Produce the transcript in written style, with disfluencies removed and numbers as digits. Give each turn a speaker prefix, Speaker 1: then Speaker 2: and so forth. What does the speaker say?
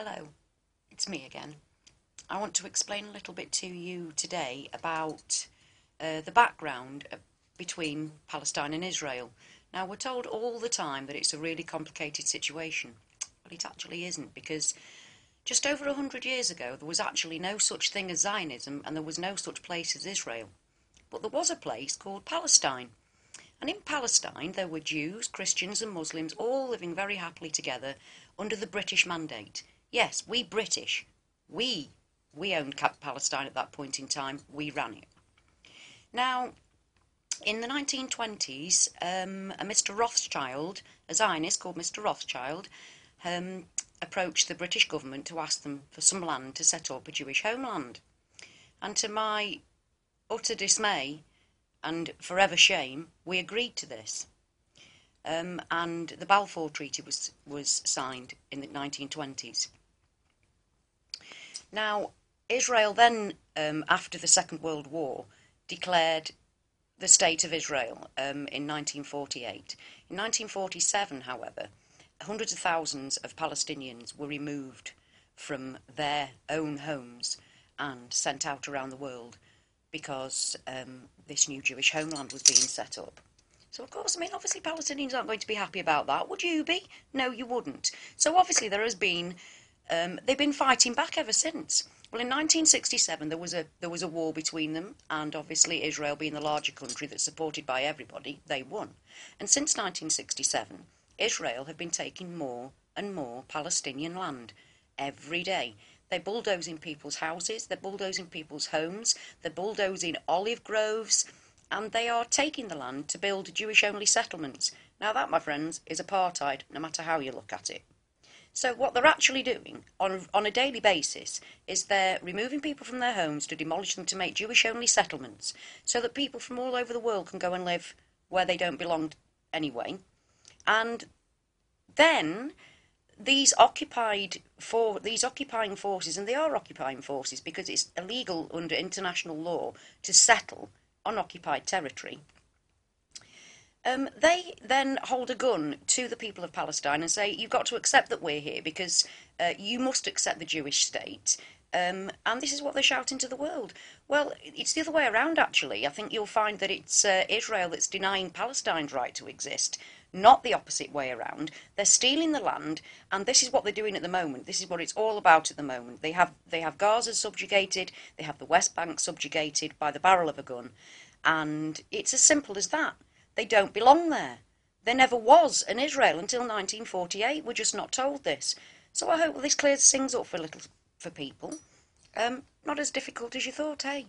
Speaker 1: Hello, it's me again. I want to explain a little bit to you today about the background between Palestine and Israel. Now, we're told all the time that it's a really complicated situation, but it actually isn't, because just over 100 years ago there was actually no such thing as Zionism and there was no such place as Israel. But there was a place called Palestine. And in Palestine there were Jews, Christians and Muslims all living very happily together under the British mandate. Yes, we British, we owned Palestine at that point in time, we ran it. Now, in the 1920s, a Mr. Rothschild, a Zionist called Mr. Rothschild, approached the British government to ask them for some land to set up a Jewish homeland. And to my utter dismay and forever shame, we agreed to this. And the Balfour Treaty was signed in the 1920s. Now, Israel then, after the Second World War, declared the State of Israel in 1948. In 1947, however, hundreds of thousands of Palestinians were removed from their own homes and sent out around the world because this new Jewish homeland was being set up. So, of course, obviously Palestinians aren't going to be happy about that. Would you be? No, you wouldn't. So, obviously, there has been they've been fighting back ever since. Well, in 1967 there was a war between them, and obviously Israel, being the larger country that's supported by everybody, they won. And since 1967, Israel have been taking more and more Palestinian land every day. They're bulldozing people's houses, they're bulldozing people's homes, they're bulldozing olive groves, and they are taking the land to build Jewish-only settlements. Now that, my friends, is apartheid, no matter how you look at it. So what they're actually doing on a daily basis is they're removing people from their homes to demolish them to make Jewish-only settlements so that people from all over the world can go and live where they don't belong anyway. And then these occupying forces, and they are occupying forces because it's illegal under international law to settle on occupied territory, they then hold a gun to the people of Palestine and say, you've got to accept that we're here because you must accept the Jewish state. And this is what they're shouting to the world. Well, it's the other way around, actually. I think you'll find that it's Israel that's denying Palestine's right to exist, not the opposite way around. They're stealing the land, and this is what they're doing at the moment. This is what it's all about at the moment. They have Gaza subjugated, they have the West Bank subjugated by the barrel of a gun, and it's as simple as that. They don't belong there. There never was an Israel until 1948. We're just not told this. So I hope this clears things up for people. Not as difficult as you thought, eh?